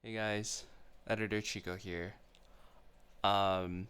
Hey guys, Editor Chico here. Um,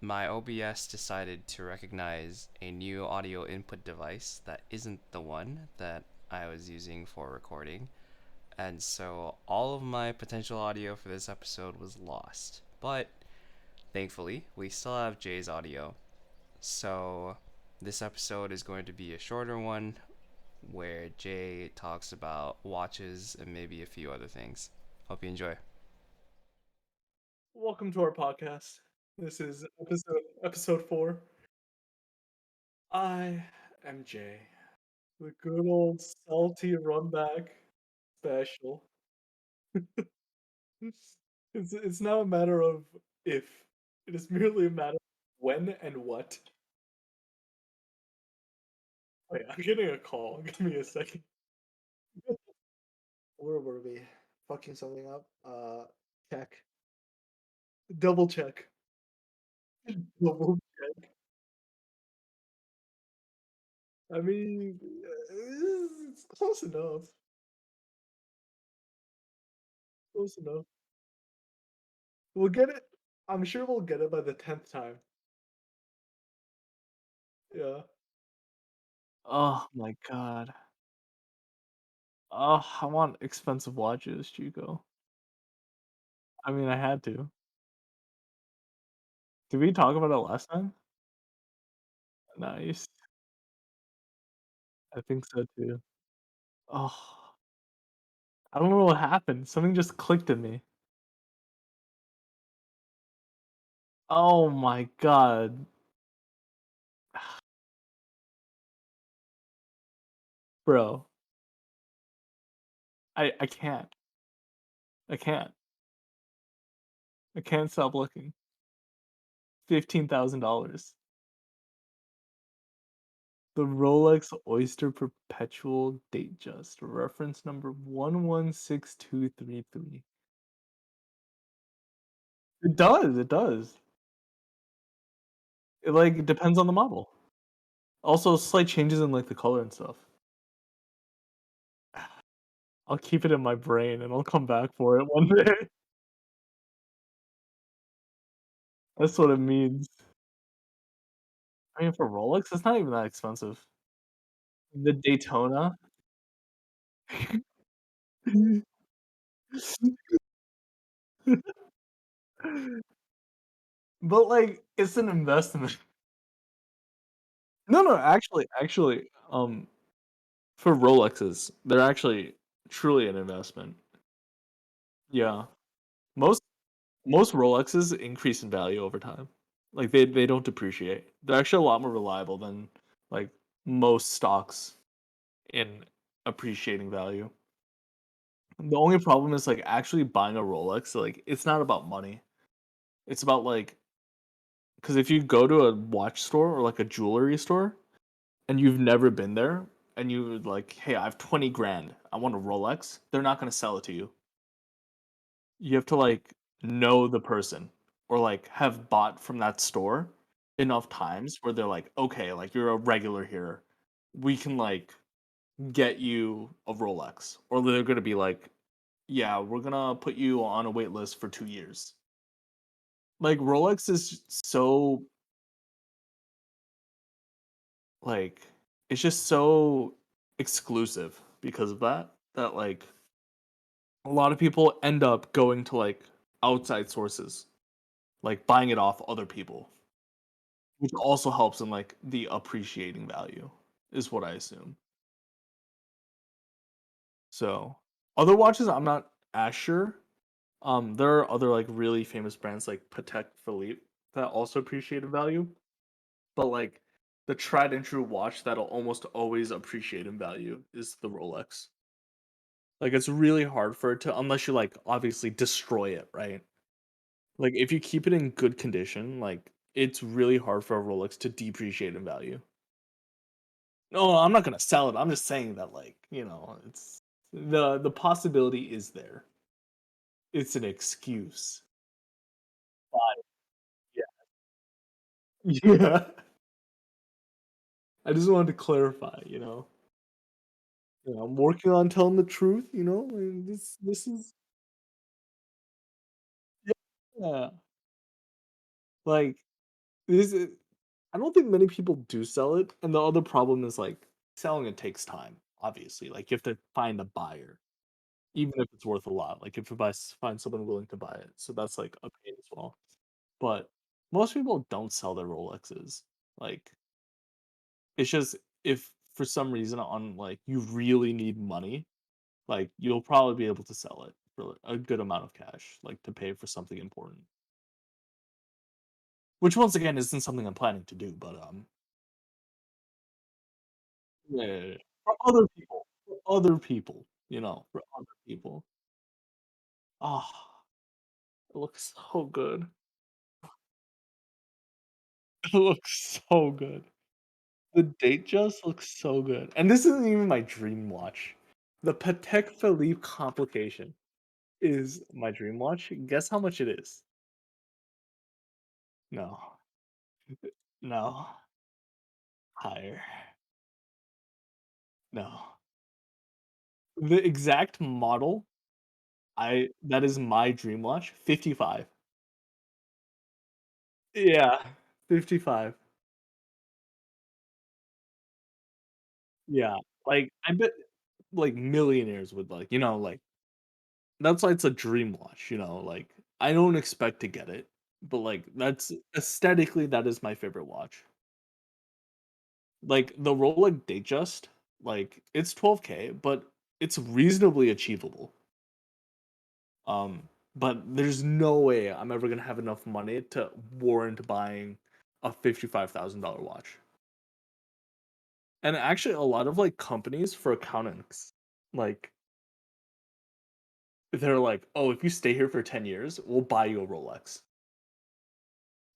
my OBS decided to recognize a new audio input device that isn't the one that I was using for recording, and so all of my potential audio for this episode was lost. But thankfully, we still have Jay's audio. So this episode is going to be a shorter one where Jay talks about watches and maybe a few other things. Hope you enjoy. Welcome to our podcast. This is episode 4. I am Jay, the good old salty runback special. It's now a matter of if. It is merely a matter of when and what. Wait, I'm getting a call. Give me a second. Where were we? Fucking something up. Check. Double check. Double check. I mean, it's close enough. Close enough. We'll get it. I'm sure we'll get it by the 10th time. Yeah. Oh my god. Oh, I want expensive watches, Chico. I mean, I had to. Did we talk about it last time? Nice. I think so too. Oh, I don't know what happened. Something just clicked in me. Oh my god. Bro, I can't. I can't. I can't stop looking. $15,000. The Rolex Oyster Perpetual Datejust, reference number 116233. It does. It, like, it depends on the model. Also, slight changes in, like, the color and stuff. I'll keep it in my brain, and I'll come back for it one day. That's what it means. I mean, for Rolex, it's not even that expensive. The Daytona. But, like, it's an investment. No, for Rolexes, they're actually truly an investment. Yeah. Most most Rolexes increase in value over time. Like, they don't depreciate. They're actually a lot more reliable than, like, most stocks in appreciating value. The only problem is, like, actually buying a Rolex, like, it's not about money. It's about, like, because if you go to a watch store or, like, a jewelry store, and you've never been there, and you're like, "Hey, I have 20 grand. I want a Rolex," they're not gonna sell it to you. You have to, like, know the person or, like, have bought from that store enough times where they're like, "Okay, like, you're a regular here. We can, like, get you a Rolex." Or they're gonna be like, "Yeah, we're gonna put you on a wait list for 2 years." Like, Rolex is so, like, it's just so exclusive because of that, like, a lot of people end up going to, like, outside sources, like, buying it off other people. Which also helps in, like, the appreciating value, is what I assume. So, other watches, I'm not as sure. There are other, like, really famous brands like Patek Philippe that also appreciate in value, but, like, the tried and true watch that'll almost always appreciate in value is the Rolex. Like, it's really hard for it to, unless you, like, obviously destroy it, right? Like, if you keep it in good condition, like, it's really hard for a Rolex to depreciate in value. No, I'm not gonna sell it. I'm just saying that, like, it's the possibility is there. It's an excuse. But yeah. Yeah. I just wanted to clarify, you know? I'm working on telling the truth, and this is Yeah. Like, this is I don't think many people do sell it, and the other problem is, like, selling it takes time, obviously, like, you have to find a buyer, even if it's worth a lot, like, if you find someone willing to buy it, so that's, like, a pain as well. But most people don't sell their Rolexes, like, it's just if for some reason on, like, you really need money, like, you'll probably be able to sell it for a good amount of cash, like, to pay for something important. Which once again isn't something I'm planning to do, but, yeah, yeah, yeah. For other people, for other people. Ah, it looks so good. It looks so good. The date just looks so good, and this isn't even my dream watch. The Patek Philippe Complication is my dream watch. Guess how much it is? No. No. Higher. No. The exact model I that is my dream watch, 55. Yeah, 55. Yeah, like, I bet, like, millionaires would, like, that's why it's a dream watch, like, I don't expect to get it, but, like, that's aesthetically, that is my favorite watch. Like, the Rolex Datejust, like, it's 12K, but it's reasonably achievable. Um, but there's no way I'm ever gonna have enough money to warrant buying a $55,000 watch. And actually, a lot of, like, companies for accountants, like, they're like, "Oh, if you stay here for 10 years, we'll buy you a Rolex."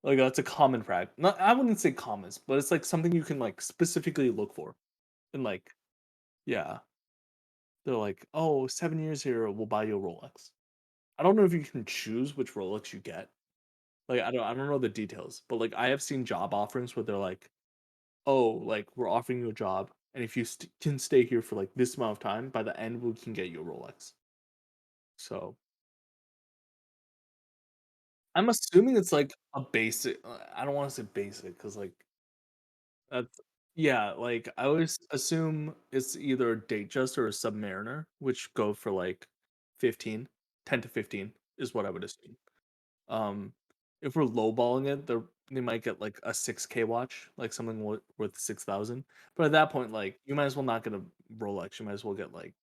Like, that's a common not I wouldn't say common, but it's, like, something you can, like, specifically look for. And, like, yeah, they're like, "Oh, 7 years here, we'll buy you a Rolex." I don't know if you can choose which Rolex you get. Like, I don't know the details, but, like, I have seen job offerings where they're like, "Oh, like, we're offering you a job, and if you can stay here for, like, this amount of time, by the end, we can get you a Rolex." So, I'm assuming it's, like, a basic I don't wanna say basic because like, that's yeah, like, I always assume it's either a Datejust or a Submariner, which go for, like, 15, 10 to 15 is what I would assume. Um, if we're lowballing it, they might get, like, a 6K watch, like, something worth 6,000, but at that point, like, you might as well not get a Rolex, you might as well get, like,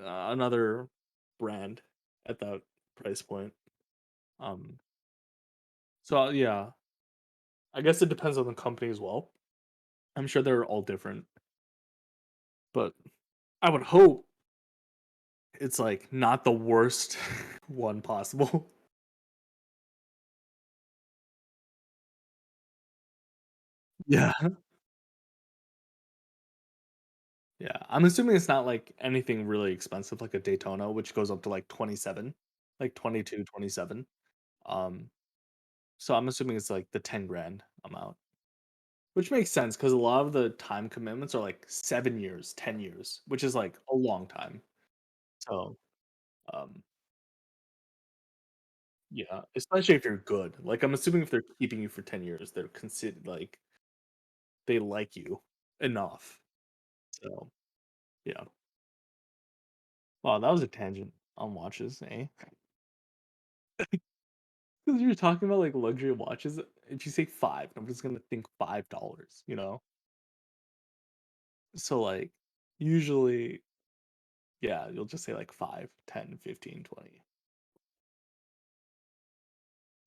another brand at that price point. Um, yeah, I guess it depends on the company as well. I'm sure they're all different, but I would hope it's, like, not the worst one possible. Yeah. Yeah, I'm assuming it's not, like, anything really expensive like a Daytona, which goes up to, like, 27, like, 22, 27. Um, so I'm assuming it's, like, the 10 grand amount, which makes sense because a lot of the time commitments are, like, 7 years, 10 years, which is, like, a long time. So, um, yeah, especially if you're good. Like, I'm assuming if they're keeping you for 10 years, they're considered like, they like you enough. So, yeah. Wow, that was a tangent on watches, eh? 'Cause you're talking about, like, luxury watches, if you say 5, I'm just gonna think $5, you know? So, like, usually, yeah, you'll just say, like, 5, 10, 15, 20.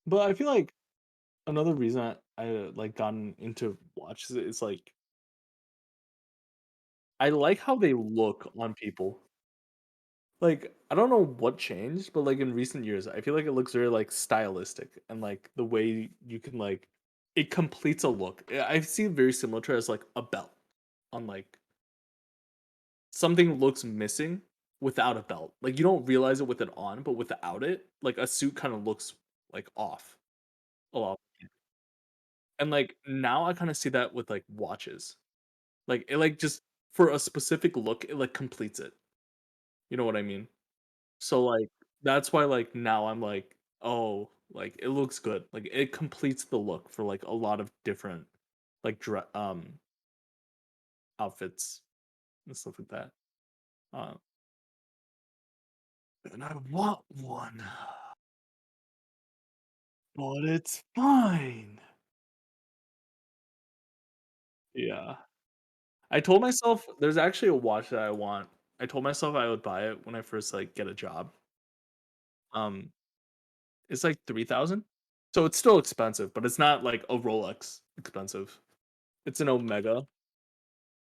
But I feel like another reason like, gotten into watches is, like, I like how they look on people. Like, I don't know what changed, but, like, in recent years, I feel like it looks very, like, stylistic and, like, the way you can, like it completes a look. I see it very similar to as, like, a belt on, like something looks missing without a belt. Like, you don't realize it with it on, but without it, like, a suit kinda looks, like, off a lot. And, like, now I kinda see that with, like, watches. Like, it, like, just for a specific look, it, like, completes it. You know what I mean? So, like That's why, like, now I'm like, "Oh, like, it looks good." Like, it completes the look for, like, a lot of different, like, outfits and stuff like that. Uh, and I want one, but it's fine. Yeah. I told myself there's actually a watch that I want. I told myself I would buy it when I first, like, get a job. Um, it's like 3,000. So it's still expensive, but it's not like a Rolex expensive. It's an Omega,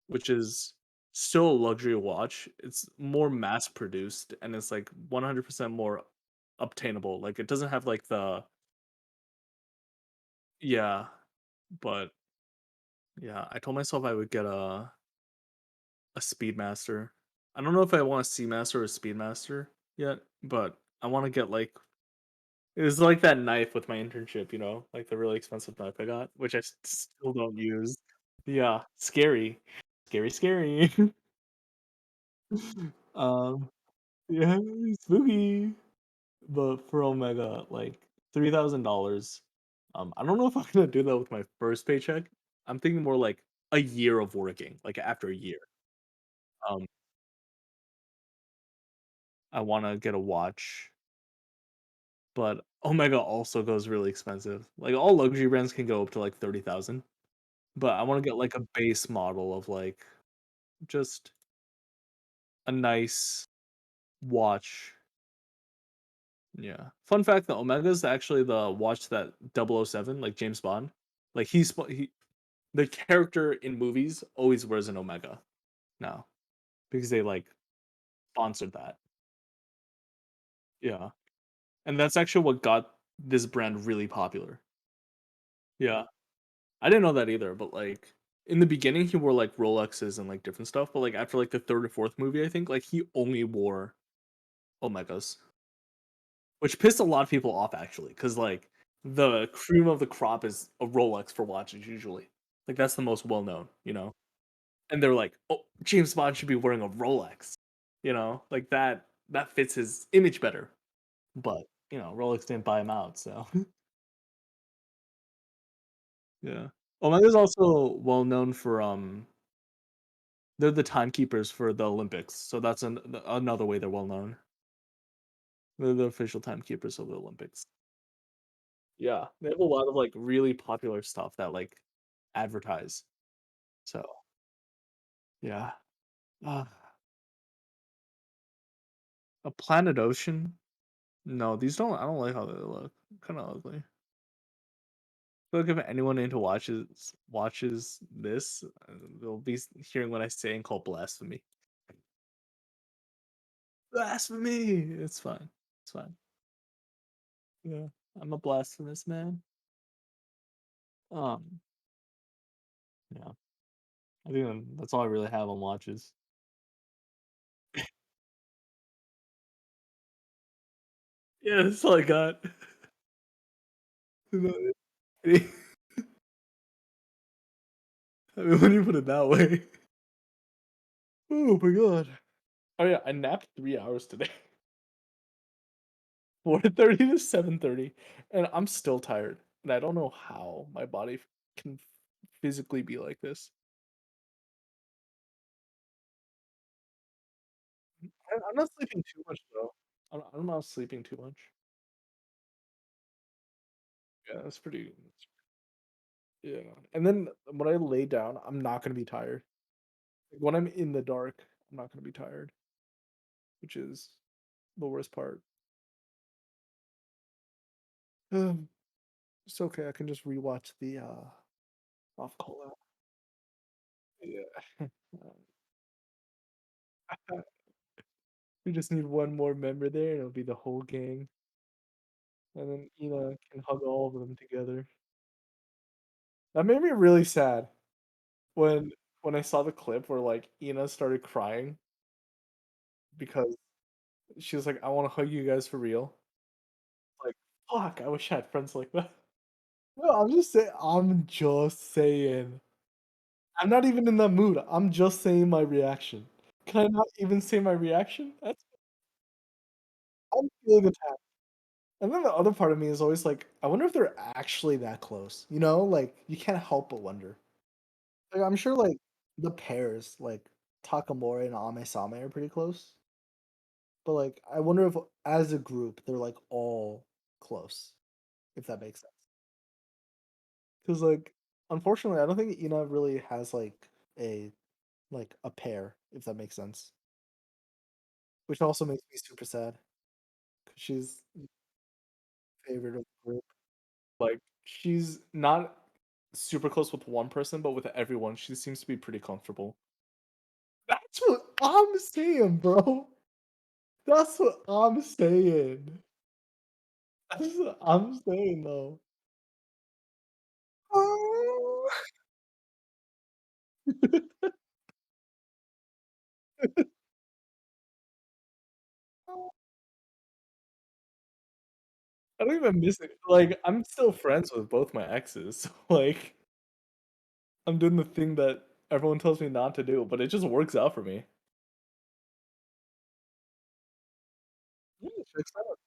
which is still a luxury watch. It's more mass produced and it's like 100% more obtainable. Like it doesn't have like the yeah, but yeah, I told myself I would get a Speedmaster. I don't know if I want a Seamaster or a Speedmaster yet, but I want to get like it was like that knife with my internship, like the really expensive knife I got, which I still don't use. Yeah, scary, scary, scary. um, yeah, spooky. But for Omega, like $3,000. I don't know if I'm gonna do that with my first paycheck. I'm thinking more like a year of working, like after a year. Um, I want to get a watch, but Omega also goes really expensive. Like all luxury brands can go up to like 30,000, but I want to get like a base model of like just a nice watch. Yeah. Fun fact: the Omega is actually the watch that 007, like James Bond, like the character in movies always wears an Omega now because they like sponsored that. Yeah. And that's actually what got this brand really popular. Yeah. I didn't know that either, but like in the beginning he wore like Rolexes and like different stuff, but like after like the third or fourth movie, I think like he only wore Omegas, which pissed a lot of people off actually, because like the cream of the crop is a Rolex for watches usually. Like that's the most well known. And they're like, "Oh, James Bond should be wearing a Rolex." Like that fits his image better. But, Rolex didn't buy him out, so yeah. Omega's also well known for they're the timekeepers for the Olympics, so that's another way they're well known. They're the official timekeepers of the Olympics. Yeah, they have a lot of like really popular stuff that like advertise. So yeah. Uh, a Planet Ocean? No, these don't. I don't like how they look. Kind of ugly. Feel like if anyone into watches this, they'll be hearing what I say and call blasphemy. Blasphemy! It's fine. It's fine. Yeah, I'm a blasphemous man. Um, yeah, I think that's all I really have on watches. Yeah, that's all I got. I mean, when you put it that way. Oh my god. Oh yeah, I napped 3 hours today. 4:30 to 7:30, and I'm still tired. And I don't know how my body can physically be like this. I'm not sleeping too much though. I'm not sleeping too much. Yeah, that's pretty. Yeah, and then when I lay down, I'm not gonna be tired. Like, when I'm in the dark, I'm not gonna be tired, which is the worst part. Um, it's okay. I can just rewatch the off call out. Yeah. We just need one more member there, and it'll be the whole gang, and then Ina can hug all of them together. That made me really sad when I saw the clip where like Ina started crying because she was like, "I want to hug you guys for real." Like, fuck, I wish I had friends like that. No, I'm just saying. I'm not even in that mood. I'm just saying my reaction. Can I not even say my reaction? I'm feeling attacked. And then the other part of me is always like, I wonder if they're actually that close, you know? Like, you can't help but wonder. Like, I'm sure, like, the pairs, like, Takamori and Ame-sama are pretty close, but, like, I wonder if as a group, they're, like, all close, if that makes sense. Because like, unfortunately, I don't think Ina really has, a a pair, if that makes sense, which also makes me super sad because she's favorite of the group. Like, she's not super close with one person, but with everyone, she seems to be pretty comfortable. That's what I'm saying, bro. That's what I'm saying. That's what I'm saying, though. Oh. I don't even miss it. Like, I'm still friends with both my exes. So, like, I'm doing the thing that everyone tells me not to do, but it just works out for me. Yeah, it checks out.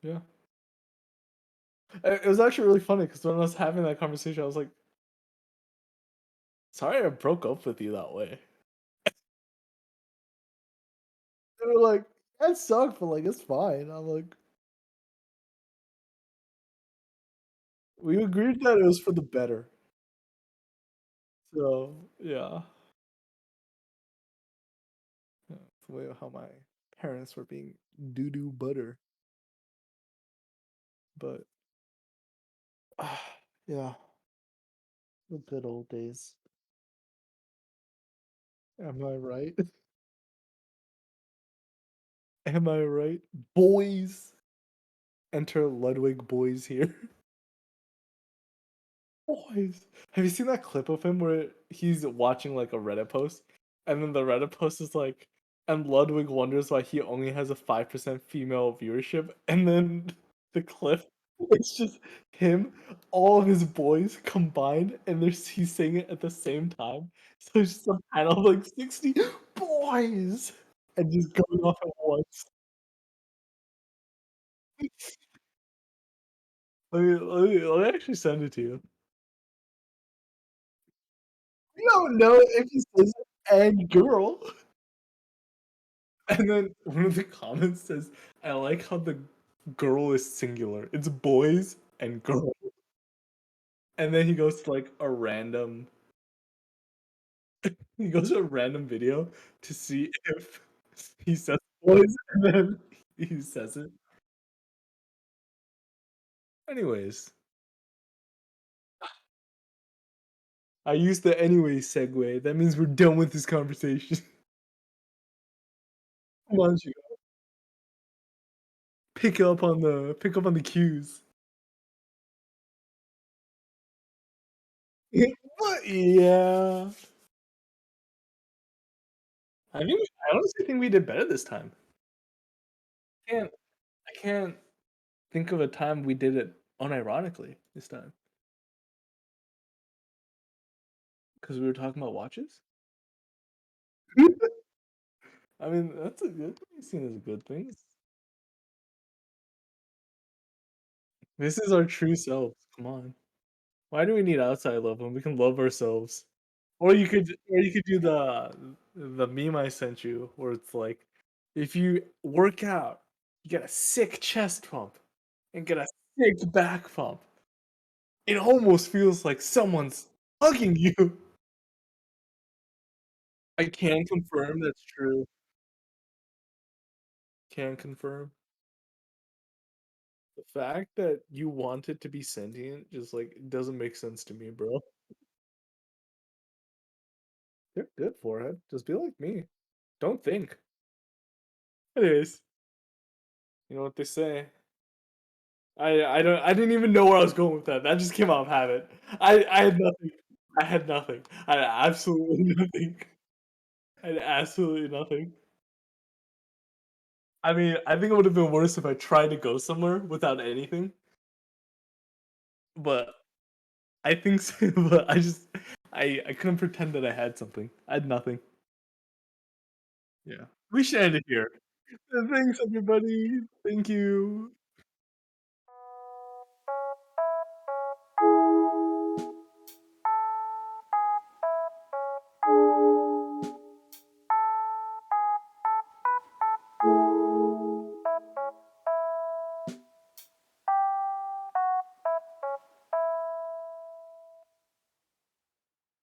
Yeah. It was actually really funny because when I was having that conversation, I was like, "Sorry I broke up with you that way." They were like, "That sucked, but, like, it's fine." I'm like, "We agreed that it was for the better." So, yeah. Yeah, it's the way of how my parents were being doo-doo butter, but yeah, the good old days. Am I right? Am I right? Boys! Enter Ludwig boys here. Boys! Have you seen that clip of him where he's watching, like, a Reddit post, and then the Reddit post is like, "And Ludwig wonders why he only has a 5% female viewership," and then the clip, it's just him, all of his boys combined, and he's saying it at the same time. So it's just a panel of, like, 60 boys! And just going off at once. Let me actually send it to you. You don't know if he says "and girl." And then one of the comments says, "I like how the girl is singular. It's boys and girl." And then he goes to a random video to see if he says boys, and then he says it. Anyways, I used the "anyways" segue. That means we're done with this conversation. Come on, Chico. Pick up on the cues. But yeah. I honestly think we did better this time. Can't I can't think of a time we did it unironically this time because we were talking about watches. I mean, that's a good thing, seen as a good thing. This is our true selves, come on. Why do we need outside love when we can love ourselves? Or you could do the meme I sent you where it's like, if you work out, you get a sick chest pump and get a sick back pump. It almost feels like someone's hugging you. I can confirm that's true. Can confirm. The fact that you want it to be sentient just, like, doesn't make sense to me, bro. You're good, forehead. Just be like me. Don't think. Anyways, you know what they say. I didn't even know where I was going with that. That just came out of habit. I had nothing. I had nothing. I had absolutely nothing. I had absolutely nothing. I mean, I think it would have been worse if I tried to go somewhere without anything, but I think so, but I couldn't pretend that I had something. I had nothing. Yeah. We should end it here. Thanks, everybody. Thank you.